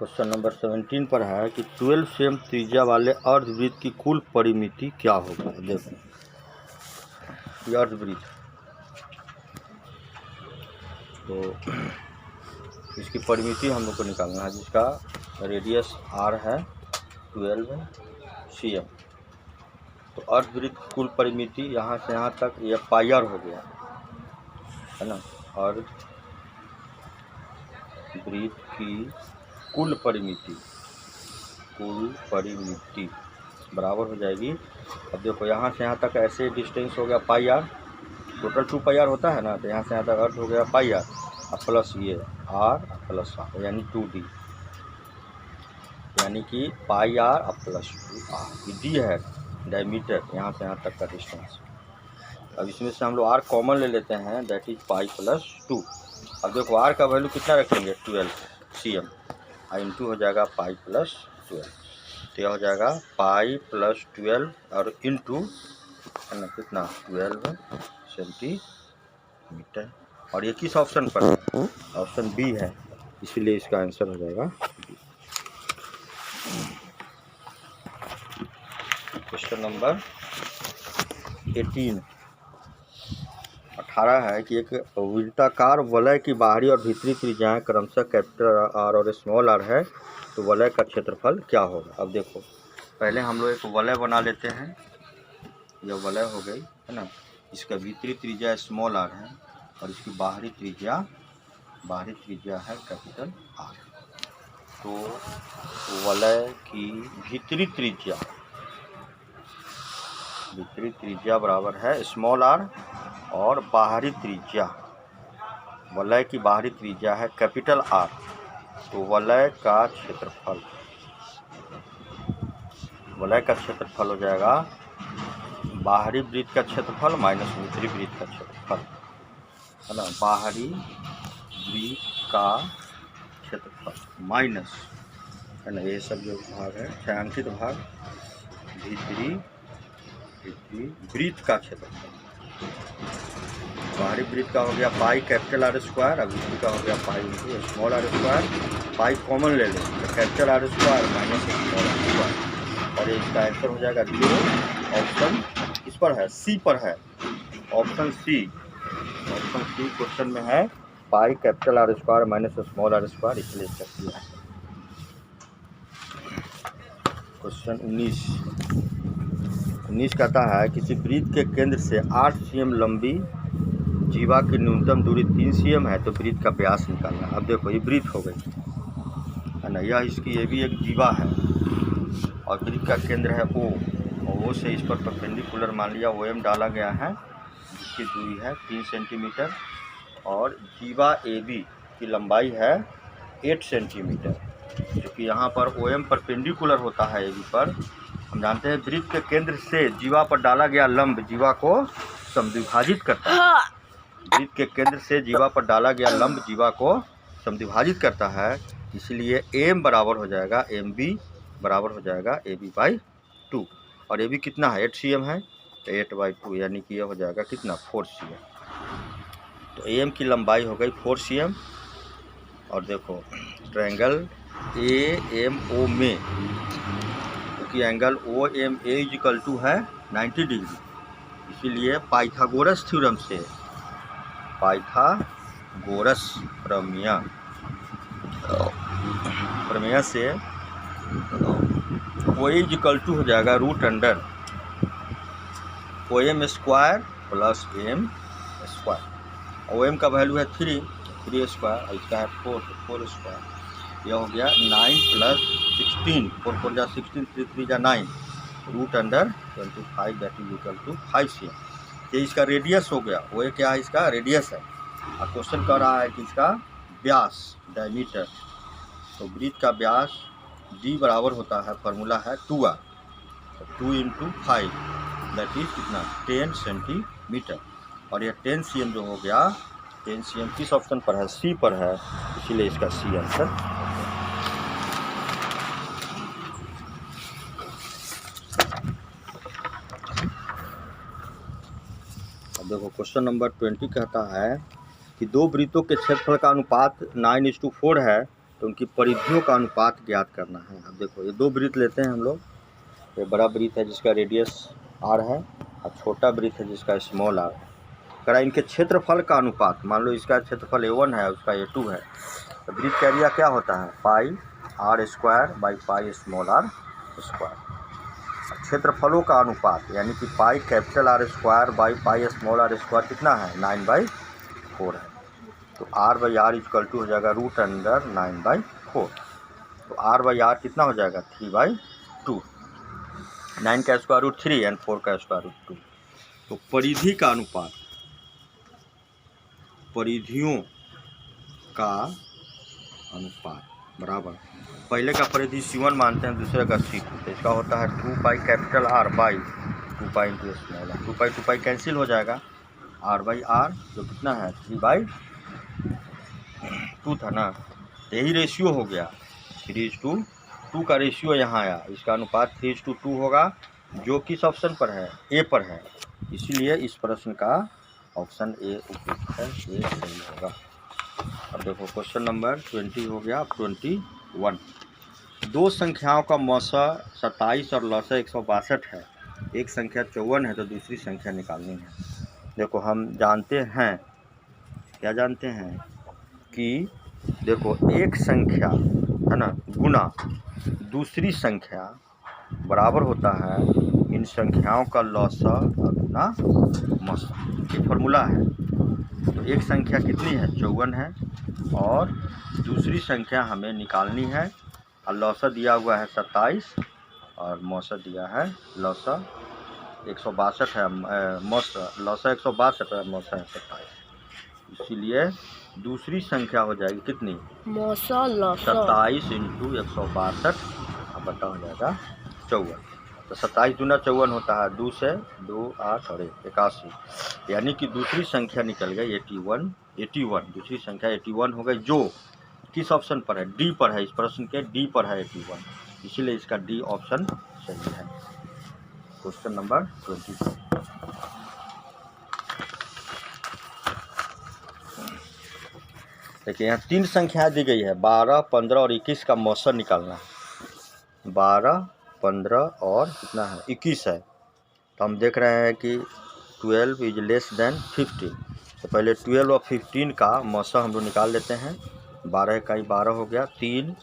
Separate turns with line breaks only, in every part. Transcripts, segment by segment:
Question number 17 पर है कि 12 सेम त्रिज्या वाले अर्धवृत्त की कुल परिमिति क्या होगा। देखो ये अर्धवृत्त, तो इसकी परिमिति हम लोग को निकालना है, जिसका रेडियस r है 12 cm। तो अर्धवृत्त की कुल परिमिति यहाँ से यहाँ तक ये पाई r हो गया है ना। अर्धवृत्त की कुल परिमिति बराबर हो जाएगी। अब देखो यहाँ से यहाँ तक ऐसे डिस्टेंस हो गया पाई r, टोटल 2 पाई r होता है ना, तो यहाँ से यहाँ तक अर्थ हो गया पाई r प्लस ये r प्लस r यानी 2d, यानी कि पाई r प्लस 2r डी है डायमीटर यहाँ से यहाँ तक का डिस्टेंस। अब इसमें से हम लोग r कॉमन ले लेते हैं, दैट इज पाई प्लस 2। अब देखो r का वैल्यू कितना रखेंगे 12 cm, इंटू हो जाएगा पाई प्लस 12, तो यह हो जाएगा पाई प्लस 12 और इंटू है ना कितना 12 सेंटीमीटर। और ये किस ऑप्शन पर है? ऑप्शन बी है, इसीलिए इसका आंसर हो जाएगा बी। क्वेश्चन नंबर 18 है कि एक वृत्ताकार वलय की बाहरी और भीतरी त्रिज्याएं क्रमशः कैपिटल आर और स्मॉल आर है, तो वलय का क्षेत्रफल क्या होगा। अब देखो पहले हम लोग एक वलय बना लेते हैं, यह वलय हो गई है ना। इसका भीतरी त्रिज्या स्मॉल आर है और इसकी बाहरी त्रिज्या है कैपिटल आर। तो वलय की भीतरी त्रिज्या बराबर है स्मॉल आर और बाहरी त्रिज्या, वलय की बाहरी त्रिज्या है कैपिटल आर। तो वलय का क्षेत्रफल हो जाएगा बाहरी वृत्त का क्षेत्रफल माइनस भीतरी वृत्त का क्षेत्रफल है ना। बाहरी वृत्त का क्षेत्रफल माइनस है ना, ये सब जो भाग है छायांकित भाग भीतरी वृत्त का क्षेत्रफल। बाहरी वृत्त का हो गया पाई कैपिटल आर स्क्वायर, और भीतरी का हो गया pi into small R square. Pi common ले लें तो capital R square minus small R square, और इसका आंसर हो जाएगा 0। ऑप्शन इस पर है, सी पर है, ऑप्शन सी क्वेश्चन में है pi capital R square minus small R square, इसलिए इसका सी है। क्वेश्चन 19 कहता है किसी वृत्त के केंद्र से 8 cm लंबी जीवा की न्यूनतम दूरी 3 cm है, तो वृत्त का व्यास निकालना। अब देखो ये वृत्त हो गई है ना, यह इसकी ये भी एक जीवा है और वृत्त का केंद्र है O, और O से इस पर परपेंडिकुलर मान लिया OM डाला गया है, जिसकी दूरी है 3 सेंटीमीटर, और जीवा AB की लंबाई है 8 सेंटीमीटर। क्योंकि यहाँ पर OM परपेंडिकुलर होता है AB पर, हम जानते हैं वृत्त के केंद्र से जीवा पर डाला गया लंब जीवा को समद्विभाजित करता है। वृत्त के केंद्र से जीवा पर डाला गया लंब जीवा को समद्विभाजित करता है, इसलिए M बराबर हो जाएगा MB बराबर हो जाएगा AB/2। और AB कितना है 8 cm है, तो 8/2 यानी कि यह हो जाएगा कितना 4 cm। तो AM की लंबाई हो गई 4 cm। और देखो ट्रायंगल AMO में, क्योंकि एंगल OMA = है 90 डिग्री, इसीलिए पाइथागोरस थ्योरम से प्रमेय से OA = हो जाएगा √under OM square plus AM square. OM का वैल्यू है 3 स्क्वायर, और इसका है 4 स्क्वायर। यह हो गया 9 + 16, 4 4 जा 16, 3 3 जा 9, √25 that is equal to 5 cm। ये इसका रेडियस हो गया, वो क्या है इसका रेडियस है। और क्वेश्चन कह रहा है कि इसका व्यास डायमीटर, तो वृत्त का व्यास D बराबर होता है, फार्मूला है 2r, तो 2 × 5 दैट इज कितना 10 सेंटीमीटर। और यह 10 cm जो हो गया, 10 cm किस ऑप्शन पर है, सी पर है, इसीलिए इसका सी आंसर। अब देखो क्वेश्चन नंबर 20 कहता है कि दो वृत्तों के क्षेत्रफल का अनुपात 9:4 है, तो उनकी परिधियों का अनुपात ज्ञात करना है। अब देखो ये 2 वृत्त लेते हैं हम लोग। ये बड़ा वृत्त है जिसका रेडियस r है और छोटा वृत्त है जिसका स्मॉल r। करा इनके क्षेत्रफल का अनुपात, मान लो इसका क्षेत्रफल a1 है उसका a2 है, तो वृत्त का एरिया क्या होता है pi r square by pi small r square. क्षेत्रफलों का अनुपात यानी कि pi capital R square by pi small r square कितना है 9/4 है। तो r/r इक्वल टू हो जाएगा √9/4। तो r/r कितना हो जाएगा 3/2। 9 का स्क्वायर रूट 3 एंड 4 का स्क्वायर रूट 2। तो परिधि का अनुपात, परिधियों का अनुपात बराबर, पहले का परिधि C1 मानते हैं, दूसरे का C2। तो इसका होता है 2 पाई capital R by 2 pi into small r। 2 pi cancel हो जाएगा, r/r जो कितना है 3/2 था ना, यही रेशियो हो गया 3:2 का रेशियो यहाँ आया। इसका अनुपात 3:2 होगा जो किस ऑप्शन पर है ए पर है, इसीलिए इस प्रश्न का ऑप्शन ए उपयुक्त है, ये सही होगा। अब देखो क्वेश्चन नंबर 20 हो गया। 21 दो संख्याओं का मौसा 27 और लौसा 162 है। एक संख्या 54 है तो दूसरी संख्या निकालनी है। देखो हम जानते हैं, क्या जानते हैं कि देखो एक संख्या है ना गुना दूसरी संख्या बराबर होता है इन संख्याओं का लौसा गुना मौसा। ये फॉर्मूला है। तो एक संख्या कितनी है 54 है और दूसरी संख्या हमें निकालनी है, और लौसा दिया हुआ है 27 और मौसा दिया है लौसा 162 है, मौसा लौसा 162 है, मौसा है 27। इसीलिए दूसरी संख्या हो जाएगी कितनी
मौसा लौसा
27 इंटू 162, अब बता हो जाएगा 54। तो 27 दूना 54 होता है, 2 से 2 8 और 1 81, यानी कि दूसरी संख्या निकल गई 81। दूसरी संख्या 81 हो गई जो किस ऑप्शन पर है डी पर है, इस प्रश्न के डी पर है 81, इसीलिए इसका डी ऑप्शन सही है। क्वेश्चन नंबर 24 देखिए यहाँ 3 संख्याएं दी गई है 12, 15 और 21 का मौसा निकालना है। 12, 15 और कितना है 21 है। तो हम देख रहे हैं कि 12 इज लेस देन 15, तो पहले 12 और 15 का मौसा हम लोग निकाल लेते हैं। 12 इकाई 12 हो गया, 3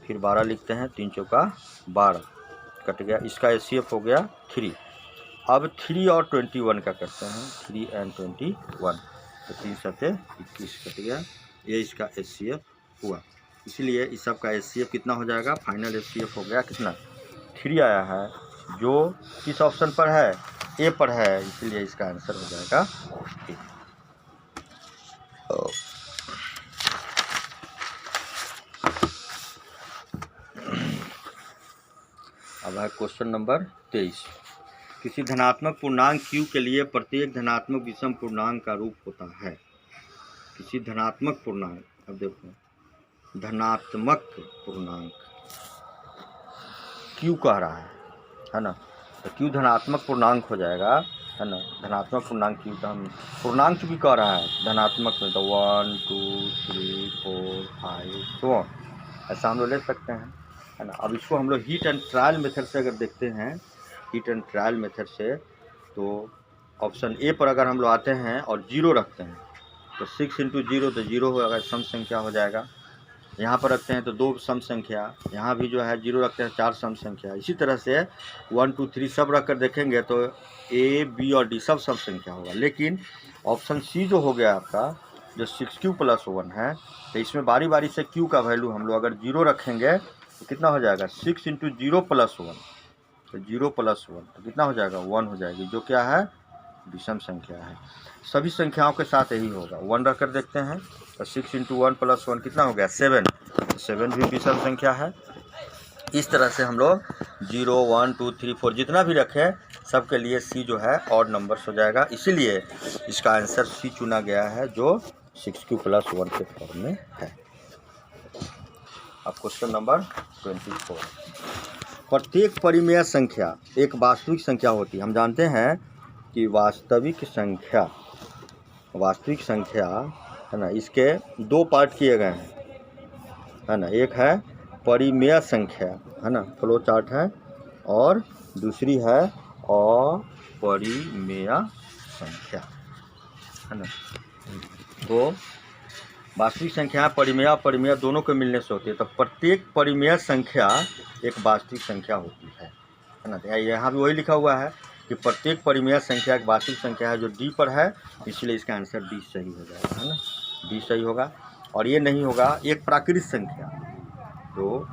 फिर 12 लिखते हैं, 3 चौका 12 कट गया, इसका एचसीएफ हो गया 3। अब 3 और 21 का करते हैं, 3 एंड 21, तो 3 सते 21 कट गया, ये इसका एचसीएफ हुआ। इसलिए इस सब का एचसीएफ कितना हो जाएगा, फाइनल एचसीएफ हो गया कितना 3 आया है, जो किस ऑप्शन पर है ए पर है, इसलिए इसका आंसर हो जाएगा ए। अब है क्वेश्चन नंबर 23। किसी धनात्मक पूर्णांक q के लिए प्रत्येक धनात्मक विषम पूर्णांक का रूप होता है। किसी धनात्मक पूर्णांक, अब देखो धनात्मक पूर्णांक q कह रहा है ना, तो q धनात्मक पूर्णांक हो जाएगा, है ना। धनात्मक पूर्णांक q का हम पूर्णांक चूँकि कह रहा है धनात्मक में, तो 1 2 3 4 5 तो ऐसा हम लोग ले सकते हैं, है ना। अब इसको हम लोग हीट एंड ट्रायल मेथड से अगर देखते हैं, हीट एंड ट्रायल मेथड से, तो ऑप्शन ए पर अगर हम लोग आते हैं और 0 रखते हैं तो 6 इंटू 0 तो 0 होगा, सम संख्या हो जाएगा। यहाँ पर रखते हैं तो 2 सम संख्या, यहाँ भी जो है 0 रखते हैं 4 सम संख्या। इसी तरह से 1 2 3 सब रख कर देखेंगे तो ए बी और डी सब सम संख्या होगा। लेकिन ऑप्शन सी जो हो गया आपका, जो 6q + 1 है, तो इसमें बारी बारी से q का वैल्यू हम लोग अगर 0 रखेंगे तो कितना हो जाएगा 6 इंटू 0 + 1, तो 0 + 1 तो कितना हो जाएगा 1 हो जाएगी, जो क्या है विषम संख्या है। सभी संख्याओं के साथ यही होगा। 1 रख कर देखते हैं तो 6 इंटू 1 + 1 कितना हो गया 7, तो 7 भी विषम संख्या है। इस तरह से हम लोग 0 1 2 3 4 जितना भी रखें सबके लिए सी जो है ऑड नंबर्स हो जाएगा, इसीलिए इसका आंसर सी चुना गया है जो 6q + 1 के फॉर्म में है। अब क्वेश्चन नंबर 24। प्रत्येक परिमेय संख्या एक वास्तविक संख्या होती है। हम जानते हैं कि वास्तविक संख्या है ना, इसके 2 पार्ट किए गए हैं, है ना, एक है परिमेय संख्या, है ना, फ्लो चार्ट है, और दूसरी है अपरिमेय संख्या, है ना। तो वास्तविक संख्या परिमेय अपरिमेय दोनों के मिलने से होती है, तो प्रत्येक परिमेय संख्या एक वास्तविक संख्या होती है ना। यहाँ भी वही लिखा हुआ है कि प्रत्येक परिमेय संख्या एक वास्तविक संख्या है जो डी पर है, इसलिए इसका आंसर डी सही हो जाएगा, है ना, डी सही होगा। और ये नहीं होगा एक प्राकृत संख्या, तो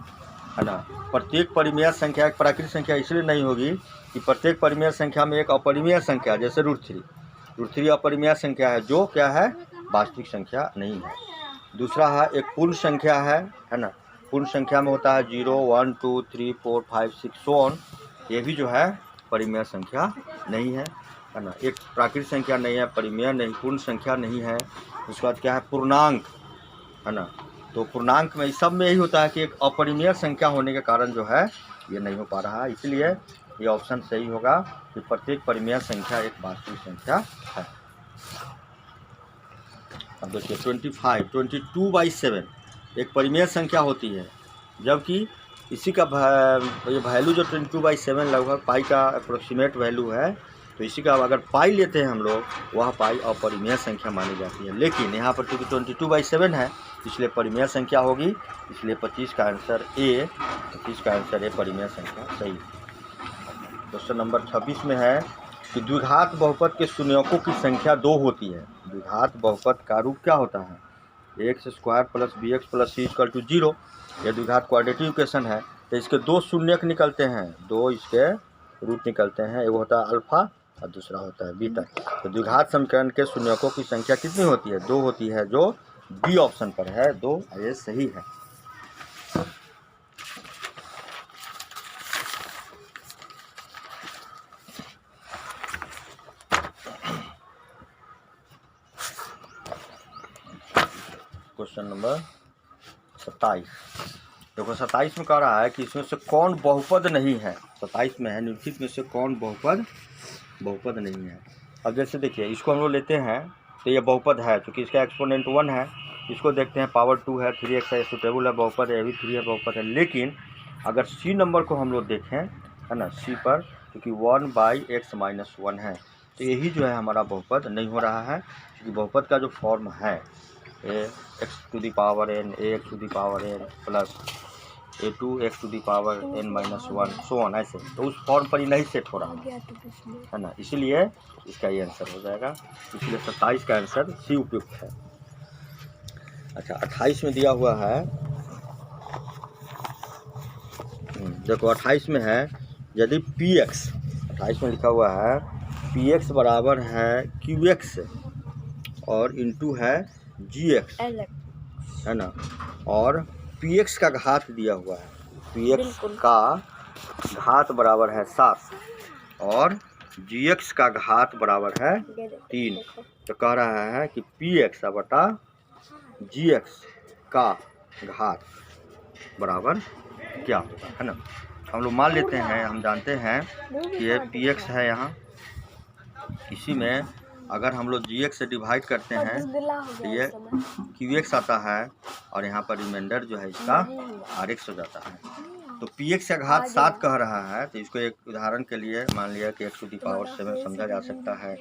है ना, प्रत्येक परिमेय संख्या एक प्राकृत संख्या इसलिए नहीं होगी कि प्रत्येक परिमेय संख्या में एक अपरिमेय संख्या जैसे √3 अपरिमेय संख्या है जो क्या है, वास्तविक संख्या नहीं है। दूसरा है एक पूर्ण संख्या है ना, पूर्ण संख्या में होता है 0, 1, 2, 3, 4, 5, 6 so on, ये भी जो है परिमेय संख्या नहीं है ना। एक प्राकृत संख्या नहीं है, परिमेय नहीं, पूर्ण संख्या नहीं है। उसके बाद क्या है, पूर्णांक, है ना। तो पूर्णांक में सब में यही होता है कि एक अपरिमेय संख्या होने के कारण जो है ये नहीं हो पा रहा है, इसलिए ये ऑप्शन सही होगा कि प्रत्येक परिमेय संख्या एक वास्तविक संख्या है। अब देखिए 22/7 एक परिमेय संख्या होती है, जबकि इसी का ये वैल्यू जो 22/7 लगभग पाई का अप्रोक्सीमेट वैल्यू है, तो इसी का अगर पाई लेते हैं हम लोग, वह पाई अपरिमेय संख्या मानी जाती है। लेकिन यहाँ पर चूँकि 22/7 है इसलिए परिमेय संख्या होगी, इसलिए 25 का आंसर ए परिमेय संख्या सही। क्वेश्चन नंबर 26 में है कि द्विघात बहुपद के शून्यकों की संख्या 2 होती है। द्विघात बहुपद का रूप क्या होता है, x² + bx + c = 0। यह द्विघात क्वाड्रेटिक इक्वेशन है, तो इसके 2 शून्यक निकलते हैं, 2 इसके रूट निकलते हैं, एक होता है अल्फा और दूसरा होता है बीटा। तो द्विघात समीकरण के शून्यकों की संख्या कितनी होती है, 2 होती है, जो बी ऑप्शन पर है, 2 ये सही है। क्वेश्चन नंबर 27 देखो, 27 में कह रहा है कि इसमें से कौन बहुपद नहीं है। 27 में है निम्नलिखित में से कौन बहुपद नहीं है। अब जैसे देखिए, इसको हम लोग लेते हैं तो ये बहुपद है, क्योंकि इसका एक्सपोनेंट 1 है। इसको देखते हैं पावर 2 है, 3x है, सुटेबल है, बहुपद है, ये भी 3 है, बहुपद है। लेकिन अगर सी नंबर को हम लोग देखें, है ना, सी पर, क्योंकि 1/x - 1 है, तो यही जो है हमारा बहुपद नहीं हो रहा है, क्योंकि बहुपद का जो फॉर्म है x⁴n ax⁴n plus a2x⁴n - 1 so on, ऐसे, तो उस फॉर्म पर ही नहीं सेट हो रहा है ना, इसीलिए इसका ये आंसर हो जाएगा। इसलिए 27 का आंसर सी उपयुक्त है। अच्छा, 28 में दिया हुआ है, देखो 28 में है, यदि px, 28 में लिखा हुआ है px बराबर है qx और इंटू है gx, है ना, और px का घात दिया हुआ है, px का घात बराबर है 7 और gx का घात बराबर है 3। तो कह रहा है कि px बटा gx का घात बराबर क्या होगा, है ना। हम लोग मान लेते हैं, हम जानते हैं कि ये px है, यहाँ इसी में अगर हम लोग gx से डिवाइड करते हैं तो ये qx आता है, और यहाँ पर रिमाइंडर जो है इसका rx हो जाता है। तो px का घात 7 कह रहा है, तो इसको एक उदाहरण के लिए मान लिया कि x⁴ समझा जा सकता है,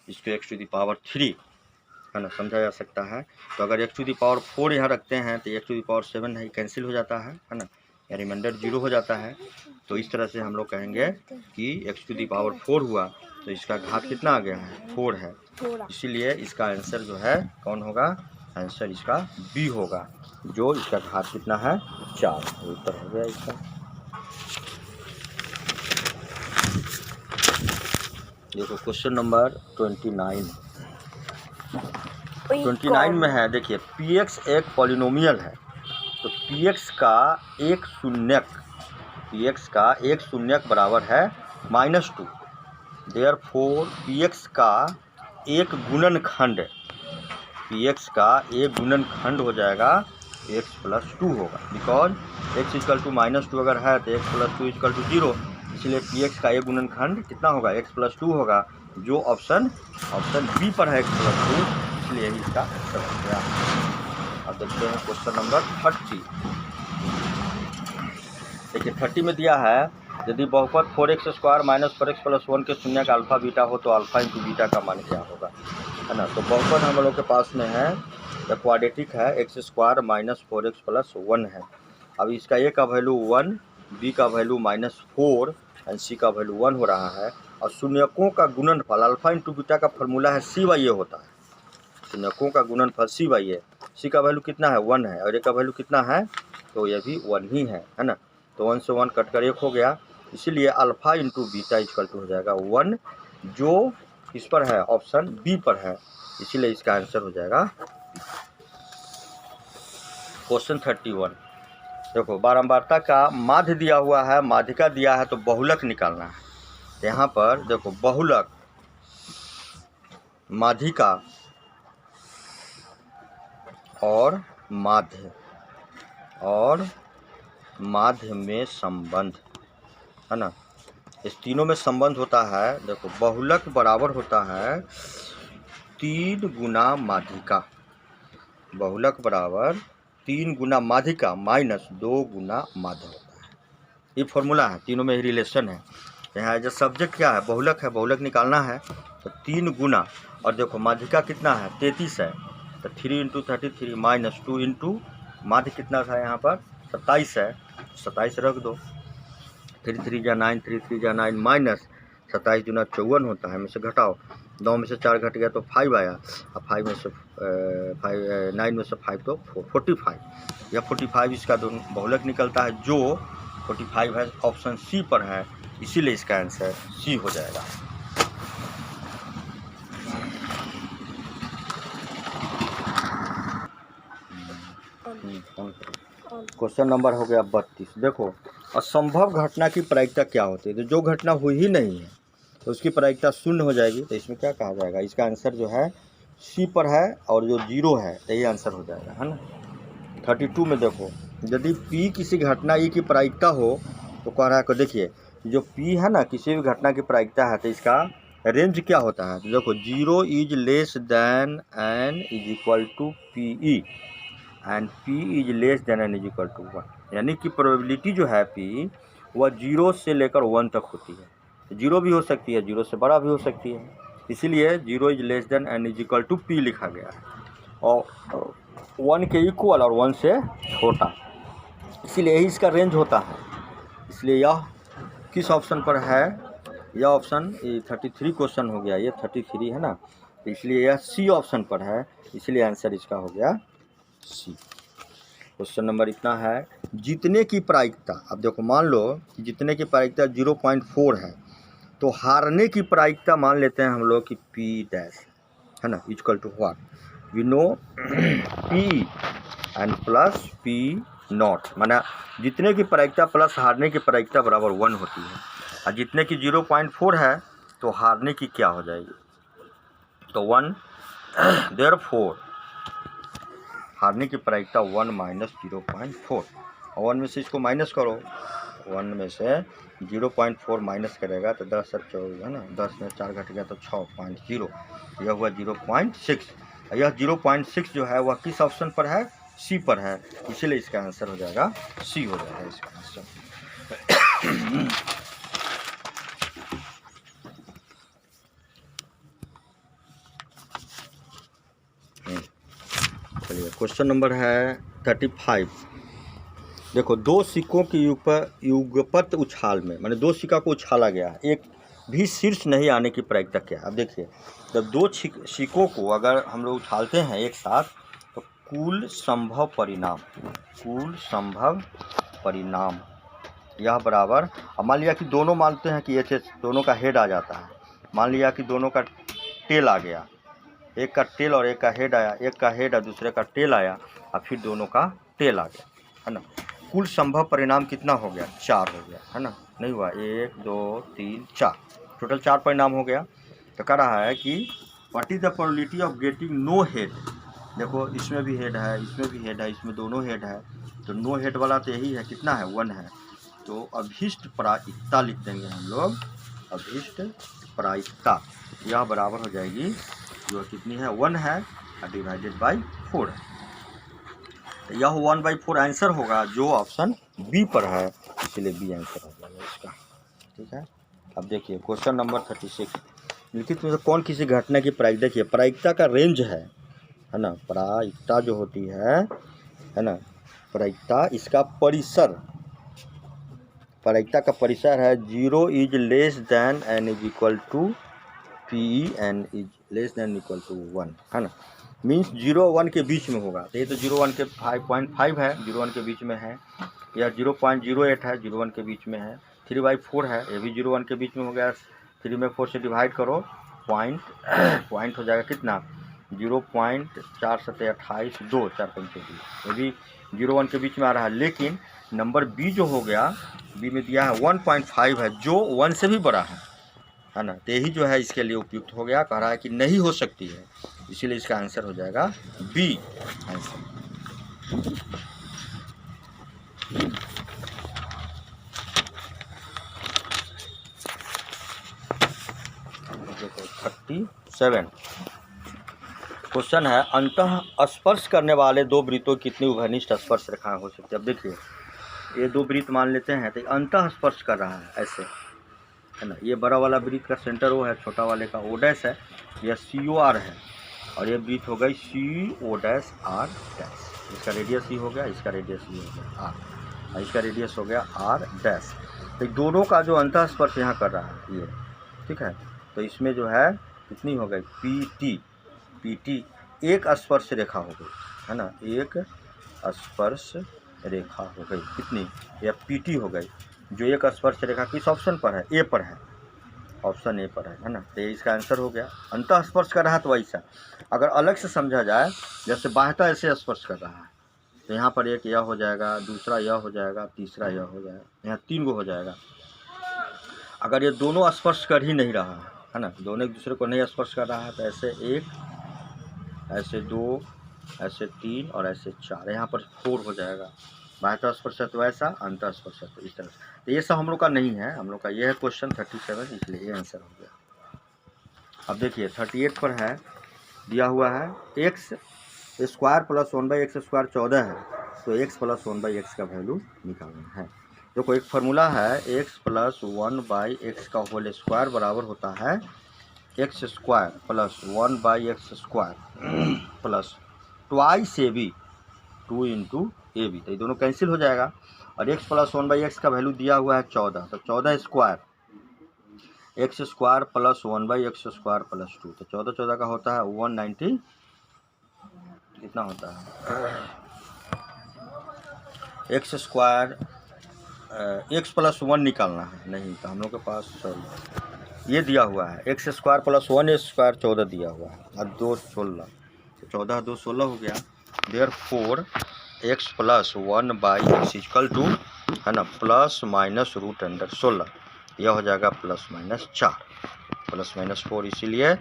इसको x⁴ है ना समझा जा सकता है। तो अगर x⁴ यहाँ रखते हैं तो x⁴ है कैंसिल हो जाता है ना, या रिमाइंडर 0 हो जाता है। तो इस तरह से हम लोग कहेंगे कि x⁴ हुआ, तो इसका घात कितना आ गया है, 4 है, इसीलिए इसका आंसर जो है कौन होगा, आंसर इसका बी होगा, जो इसका घात कितना है 4, उत्तर हो गया इसका। देखो क्वेश्चन नंबर 29 में है, देखिए px एक पॉलिनोमियल है, तो px का एक शून्यक बराबर है -2। देयरफॉर px का एक गुणनखंड हो जाएगा x + 2 होगा, बिकॉज x = -2 अगर है तो x + 2 = 0, इसलिए px का एक गुणनखंड कितना होगा, x + 2 होगा, जो ऑप्शन बी पर है x + 2, इसलिए इसका आंसर हो गया। अब देखते हैं क्वेश्चन नंबर 30। देखिए 30 में दिया है यदि बहुपद 4x² - 4x + 1 के शून्य का अल्फा बीटा हो तो अल्फा इंटू बीटा का मान क्या होगा, है ना। तो बहुपद हम लोग के पास में है या क्वाड्रेटिक है x² - 4x + 1 है। अब इसका a का वैल्यू 1, b का वैल्यू -4 एंड c का वैल्यू 1 हो रहा है। और शून्यकों का गुणनफल अल्फा इंटू बीटा का फॉर्मूला है c/a होता है। शून्यकों का गुणनफल c/a, c का वैल्यू कितना है 1 है और a का वैल्यू कितना है, तो ये भी 1 ही है ना। तो 1 से 1 कट कर 1 हो गया, इसीलिए alpha into beta equal to हो जाएगा 1, जो किस पर है, ऑप्शन बी पर है, इसीलिए इसका आंसर हो जाएगा। क्वेश्चन 31 देखो बारंबारता का माध्य दिया हुआ है, माध्यिका दिया है, तो बहुलक निकालना है। यहाँ पर देखो बहुलक, माध्यिका और माध्य में संबंध, है ना। इस तीनों में संबंध होता है। देखो बहुलक बराबर होता है 3 गुना माध्यिका, बहुलक बराबर 3 गुना माध्यिका माइनस 2 गुना माध्य होता है। ये फॉर्मूला है, तीनों में ही रिलेशन है। यहाँ जो सब्जेक्ट क्या है, बहुलक है, बहुलक निकालना है तो 3 गुना, और देखो माध्यिका कितना है 33 है, तो 3 × 33 माइनस 2 इंटू माध्य कितना था यहाँ पर 27 है, 27 रख दो, 3 3 जा 9, 3 3 जा 9 माइनस 27 दूना 54 होता है, में से घटाओ, 9 में से 4 घट गया तो 5 आया, और 9 में से 5 तो 45, या 45 इसका दोनों बहुलक निकलता है, जो 45 है, ऑप्शन सी पर है, इसीलिए इसका आंसर सी हो जाएगा। क्वेश्चन नंबर हो गया 32। देखो असंभव घटना की प्रायिकता क्या होती है, तो जो घटना हुई ही नहीं है तो उसकी प्रायिकता 0 हो जाएगी। तो इसमें क्या कहा जाएगा, इसका आंसर जो है सी पर है, और जो 0 है यही आंसर हो जाएगा, है ना। 32 में देखो यदि P किसी घटना E की प्रायिकता हो तो कह रहा है, देखिए जो P है ना किसी भी घटना की प्रायिकता है, तो इसका रेंज क्या होता है, तो देखो 0 is less than n is equal to PE and P is less than n is equal to 1, यानी कि प्रोबेबिलिटी जो है P वह 0 से लेकर 1 तक होती है। 0 भी हो सकती है, 0 से बड़ा भी हो सकती है, इसीलिए 0 is less than n is equal to P लिखा गया है, और 1 के इक्वल और 1 से छोटा, इसीलिए यही इसका रेंज होता है। इसलिए यह किस ऑप्शन पर है, यह ऑप्शन 33 क्वेश्चन हो गया, ये 33 है ना, तो इसलिए यह सी ऑप्शन पर है, इसलिए आंसर इसका हो गया सी। क्वेश्चन नंबर इतना है, जीतने की प्रायिकता, अब देखो मान लो जीतने की प्रायिकता 0.4 है, तो हारने की प्रायिकता मान लेते हैं हम लोग कि P डैश, है ना, equal to what, we know P and plus P not, माना जीतने की प्रायिकता प्लस हारने की प्रायिकता बराबर 1 होती है, और जीतने की 0.4 है तो हारने की क्या हो जाएगी, तो 1, देयरफॉर हारने की प्रायिकता 1 माइनस 0.4, और 1 में से इसको माइनस करो, 1 में से 0.4 माइनस करेगा तो 10 और 24 है ना, 10 में 4 घट गया तो 6.0, यह हुआ 0.6। यह 0.6 जो है वह किस ऑप्शन पर है, सी पर है, इसीलिए इसका आंसर हो जाएगा सी हो जाएगा इसका आंसर। चलिए क्वेश्चन नंबर है 35। देखो दो सिक्कों की युगपत उछाल में, माने 2 सिक्का को उछाला गया, एक भी शीर्ष नहीं आने की प्रायिकता क्या है। अब देखिए जब 2 सिक्कों को अगर हम लोग उछालते हैं एक साथ, तो कुल संभव परिणाम यह बराबर, मान लिया कि दोनों मानते हैं कि ये दोनों का हेड आ जाता है, मान लिया कि दोनों का टेल आ गया, एक का टेल और एक का हेड आया, एक का हेड और दूसरे का टेल आया, और फिर दोनों का टेल आ गया, है ना। कुल संभव परिणाम कितना हो गया, 4 हो गया, है ना, नहीं हुआ 1 2 3 4, टोटल 4 परिणाम हो गया। तो कह रहा है कि what is the probability of getting no head, देखो इसमें भी हेड है, इसमें भी हेड है, इसमें दोनों हेड है, तो नो हेड वाला तो यही है, कितना है 1 है, तो अभीष्ट प्रायिकता लिख देंगे हम लोग, अभीष्ट प्रायिकता यह बराबर हो जाएगी, जो कितनी है 1 है, डिवाइडेड बाई 4 है। यह 1/4 आंसर होगा जो ऑप्शन बी पर है, इसलिए बी आंसर हो जाएगा इसका। ठीक है, अब देखिए क्वेश्चन नंबर 36, लिखित में से कौन किसी घटना की प्रायिकता, देखिए प्रायिकता का रेंज है ना, प्रायिकता जो होती है ना, प्रायिकता इसका परिसर, प्रायिकता का परिसर है 0 is less than n is equal to P n is less than equal to 1 है ना, मीन्स 0 1 के बीच में होगा। तो ये तो 0 1 के 5.5 है, 0 1 के बीच में है, या 0.08 है, 0 1 के बीच में है, 3/4 है, ये भी 0 1 के बीच में हो गया, 3 में 4 से डिवाइड करो, पॉइंट हो जाएगा कितना 0.4 7 28 2 4 5 20, ये भी 0 1 के बीच में आ रहा है। लेकिन नंबर बी जो हो गया, बी में दिया है 1.5 है जो 1 से भी बड़ा है ना, तो यही जो है इसके लिए उपयुक्त हो गया। कह रहा है कि नहीं हो सकती है, इसीलिए इसका आंसर हो जाएगा बी आंसर। देखो 37 क्वेश्चन है, अंतः स्पर्श करने वाले दो वृत्तों की कितनी उभयनिष्ठ स्पर्श रेखाएं हो सकती है। अब देखिए ये दो वृत्त मान लेते हैं, तो अंतः स्पर्श कर रहा है ऐसे है ना, ये बड़ा वाला वृत्त का सेंटर ओ है, छोटा वाले का ओ डैश है, यह COR है, और ये वृत्त हो गई CO डैश R डैश, इसका रेडियस ही हो गया, इसका रेडियस ही हो गया R, और इसका रेडियस हो गया R डैश। तो दोनों का जो अंतः स्पर्श यहाँ कर रहा है ये, ठीक है, तो इसमें जो है कितनी हो गई PT एक स्पर्श रेखा हो गई है ना, एक स्पर्श रेखा हो गई कितनी, या PT हो गई, जो एक स्पर्श रेखा किस ऑप्शन पर है, ए पर है, ऑप्शन ए पर है ना, तो ये इसका आंसर हो गया। अंतः स्पर्श कर रहा है तो वैसा, अगर अलग से समझा जाए जैसे बाह्यता ऐसे स्पर्श कर रहा है, तो यहाँ पर एक यह हो जाएगा, दूसरा यह हो जाएगा, तीसरा यह हो जाएगा, यहाँ 3 गो हो जाएगा। अगर ये दोनों स्पर्श कर ही नहीं रहा है ना, दोनों एक दूसरे को नहीं स्पर्श कर रहा है, तो ऐसे 1, ऐसे 2, ऐसे 3 और ऐसे 4, यहाँ पर 4 हो जाएगा। बाह्यता स्पर्श है तो ऐसा, अंतः स्पर्श है तो इस तरह से। तो ये सब हम लोग का नहीं है, हम लोग का ये है क्वेश्चन 37, इसलिए ये आंसर हो गया। अब देखिए 38 पर है, दिया हुआ है x square plus 1/x square 14 है, तो x प्लस 1/x का वैल्यू निकालना है। देखो एक फार्मूला है, x प्लस 1/x का होल स्क्वायर बराबर होता है x square plus 1/x square plus twice AB 2 into AB, तो ये दोनों कैंसिल हो जाएगा, और x प्लस 1/x का वैल्यू दिया हुआ है 14, तो 14 square x square plus 1/x square plus 2, तो 14 का होता है 190, कितना होता है x स्क्वायर, x प्लस 1 निकालना है, नहीं तो हम लोग के पास सॉरी ये दिया हुआ है x स्क्वायर प्लस 1 स्क्वायर 14 दिया हुआ है, और 2 16, तो 14 2 16 हो गया। Therefore x plus 1/x equal to है ना प्लस माइनस रूट अंडर 16, यह हो जाएगा प्लस माइनस 4 प्लस माइनस 4, इसीलिए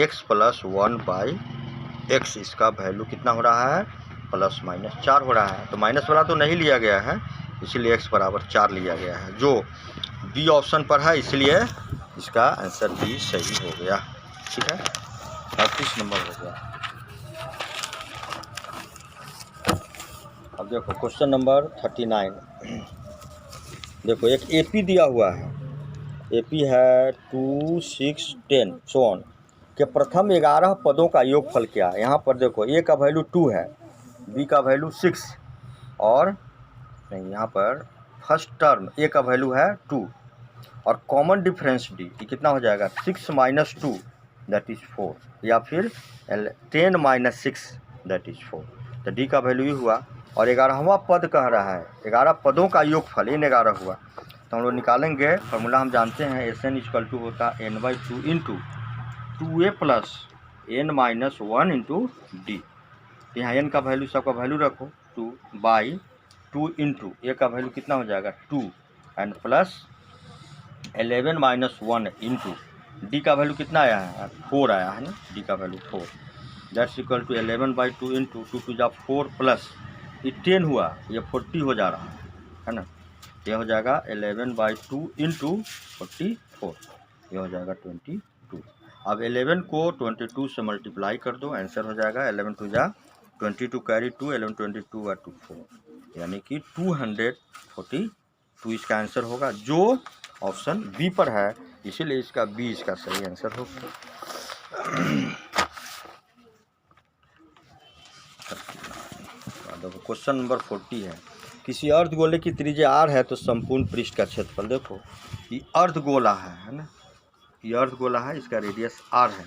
x प्लस 1/x इसका वैल्यू कितना हो रहा है, प्लस माइनस 4 हो रहा है। तो माइनस वाला तो नहीं लिया गया है, इसीलिए x बराबर 4 लिया गया है, जो बी ऑप्शन पर है, इसलिए इसका आंसर बी सही हो गया। ठीक है, 38 नंबर हो गया। अब देखो क्वेश्चन नंबर 39, देखो एक AP दिया हुआ है, AP है 2 6 10 सो ऑन के प्रथम 11 पदों का योगफल क्या है। यहाँ पर देखो A का वैल्यू 2 है, B का वैल्यू 6, और नहीं यहाँ पर फर्स्ट टर्म A का वैल्यू है 2, और कॉमन डिफरेंस D, ये कितना हो जाएगा 6 माइनस 2 दैट इज़ 4, या फिर 10 माइनस 6 दैट इज़ 4, तो D का वैल्यू ही हुआ। और 11वां पद कह रहा है 11 पदों का योगफल इन 11 हुआ, तो हम लोग निकालेंगे, फार्मूला हम जानते हैं SN इक्वल टू होता है n/2 into 2A plus n minus 1 into D। यहाँ n का वैल्यू सबका वैल्यू रखो 2/2 इंटू A का वैल्यू कितना हो जाएगा 2 and plus 11 minus 1 into D का वैल्यू कितना आया है 4 आया है ना, D का value 4 that's equal to 11/2 into 2 2 जा 4 प्लस ये 10 हुआ, ये 40 हो जा रहा है ना, ये हो जाएगा 11/2 इंटू 44, ये हो जाएगा 22। अब 11 को 22 से मल्टीप्लाई कर दो, आंसर हो जाएगा 11 2 जा 22 कैरी 2, 11 22 और 2 4, यानी कि 242 इसका आंसर होगा, जो ऑप्शन बी पर है, इसीलिए इसका बी इसका सही आंसर होगा। देखो क्वेश्चन नंबर 40 है, किसी अर्धगोले की त्रिज्या r है तो संपूर्ण पृष्ठ का क्षेत्रफल। देखो ये अर्धगोला है ना, ये अर्धगोला है, इसका रेडियस r है,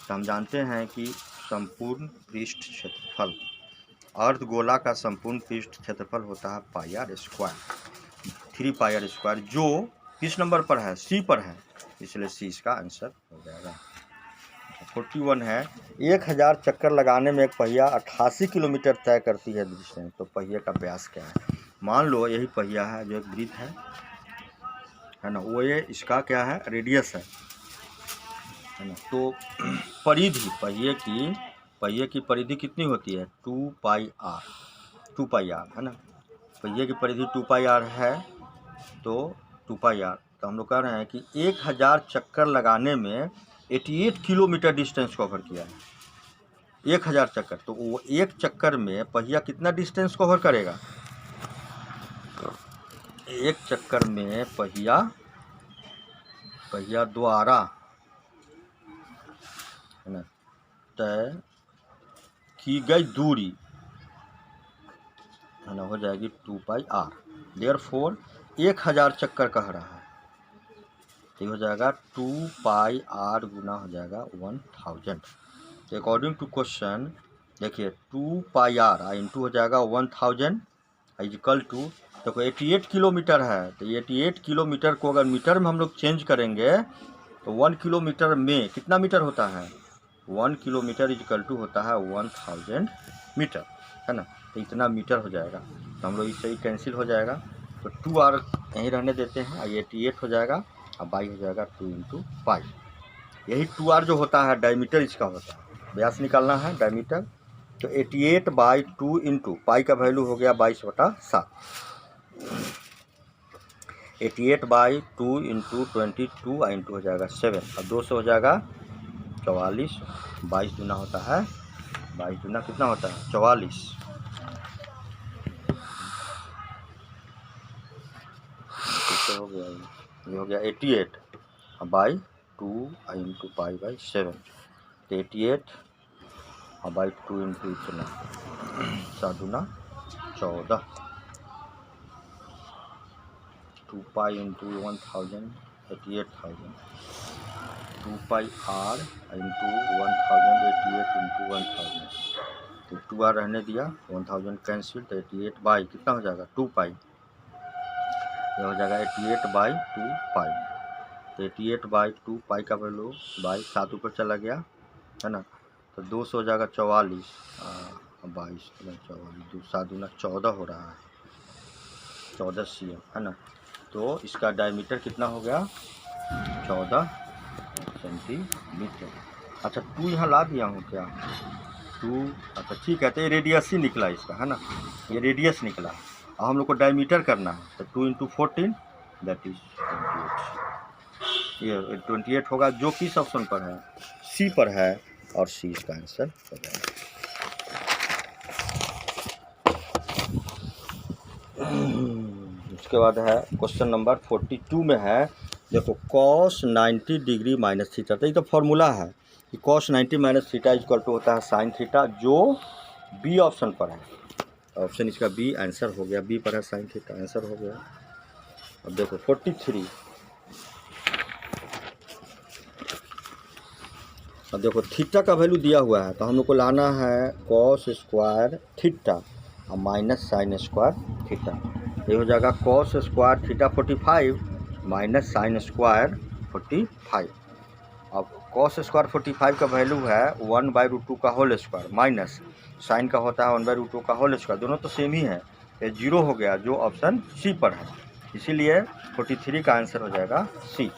तो हम जानते हैं कि संपूर्ण पृष्ठ क्षेत्रफल, अर्धगोला का संपूर्ण पृष्ठ क्षेत्रफल होता है पाई r स्क्वायर, 3 पाई r स्क्वायर, जो किस नंबर पर है, सी पर है, इसलिए सी इसका आंसर हो जाएगा। 41 है, 1000 चक्कर लगाने में एक पहिया 88 किलोमीटर तय करती है डिस्टेंस, तो पहिए का व्यास क्या है। मान लो यही पहिया है जो एक वृत्त है ना, वो ये इसका क्या है, रेडियस है ना, तो परिधि पहिए की परिधि कितनी होती है, 2 पाई r है ना, पहिए की परिधि 2 पाई r है, तो 2 पाई r, तो हम लोग कह रहे हैं कि 1000 चक्कर लगाने में 88 किलोमीटर डिस्टेंस कवर किया है, 1000 चक्कर, तो वो एक चक्कर में पहिया कितना डिस्टेंस कवर करेगा, एक चक्कर में पहिया द्वारा है ना तय की गई दूरी है ना, हो जाएगी 2 पाई r, देयरफॉर 1000 चक्कर कह रहा है, तो हो जाएगा 2 पाई r गुना हो जाएगा 1000। तो अकॉर्डिंग टू क्वेश्चन देखिए 2 पाई r इंटू हो जाएगा 1000 इक्वल टू, देखो 88 किलोमीटर है, तो 88 किलोमीटर को अगर मीटर में हम लोग चेंज करेंगे तो 1 किलोमीटर में कितना मीटर होता है, 1 किलोमीटर इक्वल टू होता है 1000 मीटर, है ना, तो इतना मीटर हो जाएगा, तो हम लोग इससे ही कैंसिल हो जाएगा, तो 2r यहीं रहने देते हैं, 88 हो जाएगा, अब बाई हो जाएगा 2 इंटू पाई, यही 2r जो होता है डायमीटर इसका होता है, व्यास निकालना है डायमीटर, तो 88/2 इंटू पाई का वैल्यू हो गया 22/7, 88/2 इंटू 22 इंटू हो जाएगा 7, अब 200 हो जाएगा 44, 22 दूना होता है, 22 दूना कितना होता है 44, हो गया ये हो गया 88/2 इंटू पाई बाई 7, 88/2 इंटू इतना 7 दूना 14, 2 पाई इंटू 1000 88,000, 2 पाई r इंटू 1000 88 इंटू 1000, तो 2r रहने दिया, 1000 कैंसिल, तो 88 बाई कितना हो जाएगा 2 पाई, ये हो जाएगा 88/2 पाई, तो 88/2 पाई का वैल्यू बाई 7 ऊपर चला गया है ना, तो 200 हो जाएगा 44, 22 44 7 दूना 14 हो रहा है, 14 cm है ना, तो इसका डायमीटर कितना हो गया 14 सेंटीमीटर। अच्छा 2 यहाँ ला दिया हूँ क्या, 2, अच्छा ठीक है, तो ये रेडियस ही निकला इसका है ना, ये रेडियस निकला, अब हम लोग को डायमीटर करना है, तो 2 इंटू 14 दैट इज 28, ये 28 होगा, जो किस ऑप्शन पर है, सी पर है, और सी इसका आंसर हो जाएगा। उसके बाद है क्वेश्चन नंबर 42 में है, देखो cos 90 डिग्री माइनस थीटा, तो ये तो फॉर्मूला है कि cos 90 minus theta equal to होता है साइन थीटा, जो बी ऑप्शन पर है, ऑप्शन इसका बी आंसर हो गया, बी पर है साइन थीटा, आंसर हो गया। अब देखो 43, अब देखो थीटा का वैल्यू दिया हुआ है, तो हम लोग को लाना है cos स्क्वायर थीटा और माइनस साइन स्क्वायर थीटा, ये हो जाएगा cos square theta 45 minus sine square 45, अब cos स्क्वायर 45 का वैल्यू है 1/√2 का होल स्क्वायर, माइनस साइन का होता है 1/√2 का होल स्क्वायर, दोनों तो सेम ही है, ये 0 हो गया, जो ऑप्शन सी पर है, इसीलिए 43 का आंसर हो जाएगा सी।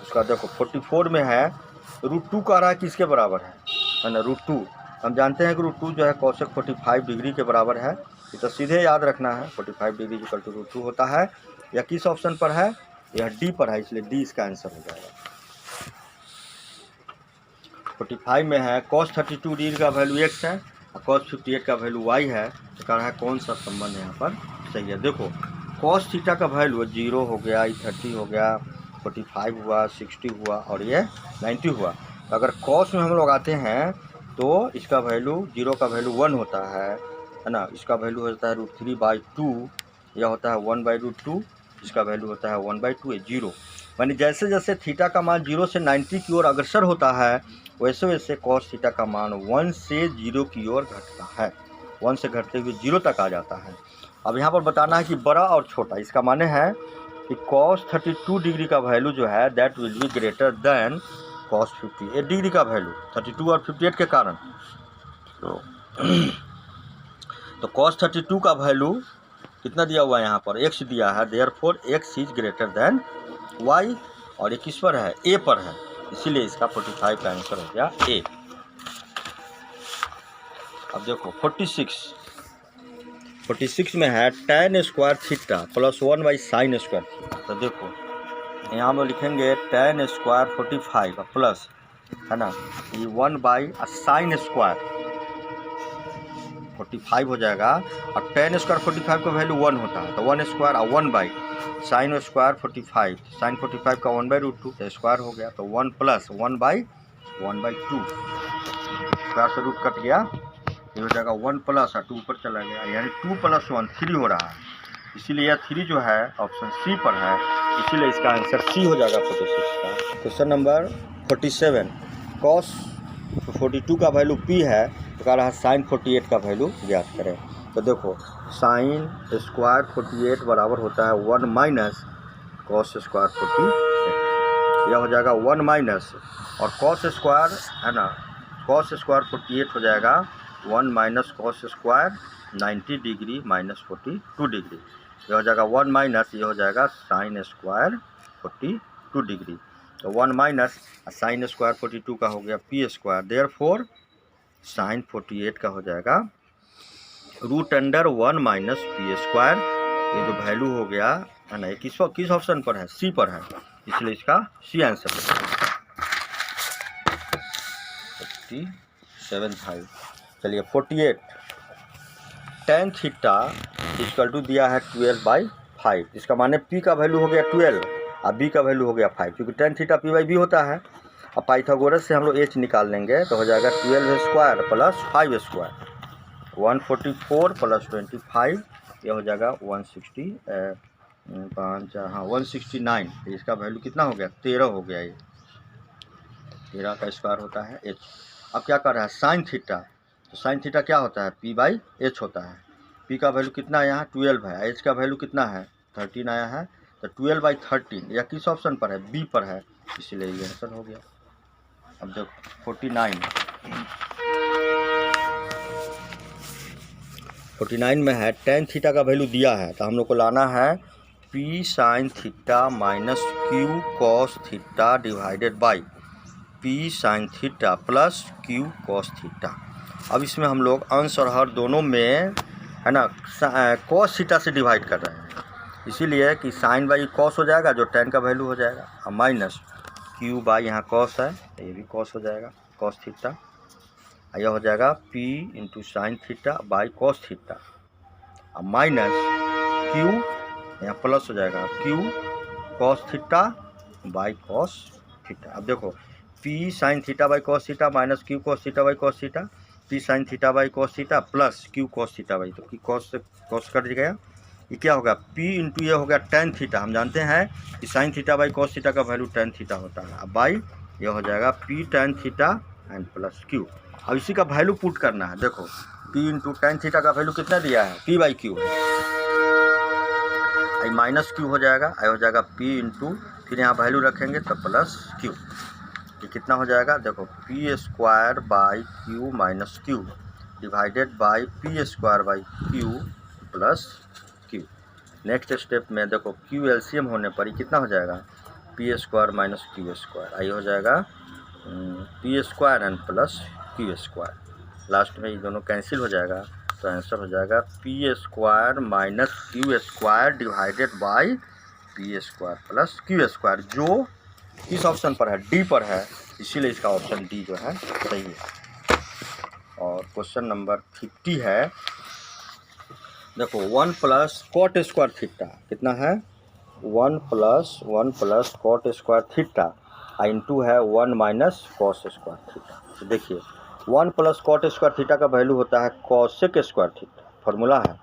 उसका देखो 44 में है √2 का आ रहा है किसके बराबर है ना, √2, हम जानते हैं कि √2 जो है cosec 45 डिग्री के बराबर है, ये तो सीधे याद रखना है, 45 डिग्री इक्वल टू √2 होता है, यह किस ऑप्शन पर है, यह डी पर है, इसलिए डी इसका आंसर हो जाएगा। 45 में है cos 32 डिग्री का वैल्यू x है, cos 58 का वैल्यू y है, तो कह रहा है कौन सा संबंध यहाँ पर सही है। देखो cos थीटा का वैल्यू 0 हो गया, 30 हो गया, 45 हुआ, 60 हुआ और ये 90 हुआ। तो अगर cos में हम लोग आते हैं तो इसका वैल्यू 0 का वैल्यू 1 होता है ना, इसका वैल्यू होता है √3/2, यह होता है 1/√2, इसका वैल्यू होता है 1/2 0। यानी जैसे जैसे थीटा का मान 0 से 90 की ओर अग्रसर होता है वैसे वैसे cos थीटा का मान 1 से 0 की ओर घटता है, 1 से घटते हुए 0 तक आ जाता है। अब यहाँ पर बताना है कि बड़ा और छोटा, इसका माने है कि cos 32 डिग्री का वैल्यू जो है that will be greater than cos 58 degree का वैल्यू 32 और 58 के कारण। तो cos 32 का वैल्यू कितना दिया हुआ है यहाँ पर, x दिया है, therefore x is greater than y, और ये किस पर है, a पर है, इसीलिए इसका 45 का आंसर हो गया a। अब देखो 46 में है tan square theta plus 1/sin square theta. तो देखो यहाँ हम लिखेंगे tan स्क्वायर 45 प्लस है ना ये 1/sin स्क्वायर 45 हो जाएगा, और tan स्क्वायर 45 का वैल्यू 1 होता है, तो 1 स्क्वायर और 1/sin स्क्वायर 45, sin 45 का 1/√2 तो स्क्वायर हो गया, तो 1 प्लस 1/1/2 स्क्वायर से रूट कट गया, ये हो जाएगा 1 प्लस और 2 ऊपर चला गया, यानी 2 + 1 3 हो रहा है, इसीलिए यह 3 जो है ऑप्शन सी पर है, इसीलिए इसका आंसर सी हो जाएगा 46 का। क्वेश्चन नंबर 47, cos 42 का वैल्यू p है, तो कह रहा है sin 48 का वैल्यू ज्ञात करें। तो देखो sin स्क्वायर 48 बराबर होता है 1 माइनस cos स्क्वायर 48, यह हो जाएगा 1 माइनस और cos स्क्वायर है ना, cos स्क्वायर 48 हो जाएगा 1 minus cos square 90 degree minus 42 degree, यह हो जाएगा 1 माइनस, ये हो जाएगा sin स्क्वायर 42 डिग्री, तो 1 माइनस sin स्क्वायर 42 का हो गया p स्क्वायर, देयरफॉर sin 48 का हो जाएगा √1 माइनस p स्क्वायर, ये जो वैल्यू हो गया है ना, ये किस ऑप्शन पर है, सी पर है, इसलिए इसका सी आंसर है। 47 चलिए 48, tan थीटा इक्वल टू दिया है 12/5, इसका माने p का वैल्यू हो गया 12 और b का वैल्यू हो गया 5, क्योंकि tan थीटा p/b होता है। अब पाइथागोरस से हम लोग h निकाल लेंगे, तो हो जाएगा 12 स्क्वायर प्लस 5 स्क्वायर, 144 प्लस 25, ये हो जाएगा 169, इसका वैल्यू कितना हो गया 13 हो गया, ये 13 का स्क्वायर होता है h। अब क्या कर रहा है साइन थीटा, तो साइन थीटा क्या होता है p/h होता है, p का वैल्यू कितना है यहाँ 12 है, h का वैल्यू कितना है 13 आया है, तो 12/13 यह किस ऑप्शन पर है, b पर है, इसीलिए ये आंसर हो गया। अब देखो 49 में है tan थीटा का वैल्यू दिया है, तो हम लोग को लाना है p sin theta minus q cos theta divided by p sin theta plus q cos theta. अब इसमें हम लोग अंश और हर दोनों में है ना cos थीटा से डिवाइड कर रहे हैं, इसीलिए कि sin बाई cos हो जाएगा जो tan का वैल्यू हो जाएगा, और माइनस q बाई यहाँ cos है, ये भी cos हो जाएगा cos थीटा, यह हो जाएगा p into sine theta by cos theta, और माइनस q यहाँ प्लस हो जाएगा q cos theta by cos theta. अब देखो p sine theta by cos theta minus q cos theta by cos theta, p sine theta by cos theta plus q cos theta by, तो cos से cos cut गया, ये क्या होगा p into ये हो गया tan थीटा, हम जानते हैं कि sine theta by cos theta का वैल्यू tan थीटा होता है, अब बाई ये हो जाएगा p tan theta and plus q। अब इसी का वैल्यू पुट करना है, देखो p इंटू tan थीटा का वैल्यू कितना दिया है p/q है, आई माइनस q हो जाएगा, आई हो जाएगा p इंटू फिर यहाँ वैल्यू रखेंगे तो प्लस q, ये कितना हो जाएगा देखो p square by q minus q divided by p square by q plus q। Next step में देखो q एलसीएम होने पर ही कितना हो जाएगा p square minus q square, आई हो जाएगा p square and plus q square, last में ये दोनों कैंसिल हो जाएगा, तो आंसर हो जाएगा p square minus q square divided by p square plus q square, जो किस ऑप्शन पर है डी पर है, इसीलिए इसका ऑप्शन डी जो है सही है। और क्वेश्चन नंबर 50 है, देखो 1 प्लस कॉट स्क्वायर थीटा कितना है, 1 plus cot square theta into है 1 माइनस कॉस स्क्वायर थीटा। तो देखिए 1 प्लस कॉट स्क्वायर थीटा का वैल्यू होता है कॉसेक स्क्वायर थीटा, फॉर्मूला है,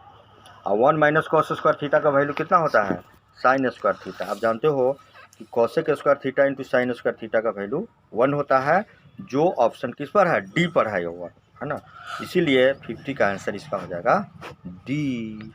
और 1 माइनस कॉस स्क्वायर थीटा का वैल्यू कितना होता है साइन स्क्वायर थीटा। आप जानते हो कि cosec square theta into sine square theta का वैल्यू 1 होता है, जो ऑप्शन किस पर है, डी पर है, ये 1 है ना। इसीलिए 50 का आंसर इसका हो जाएगा डी।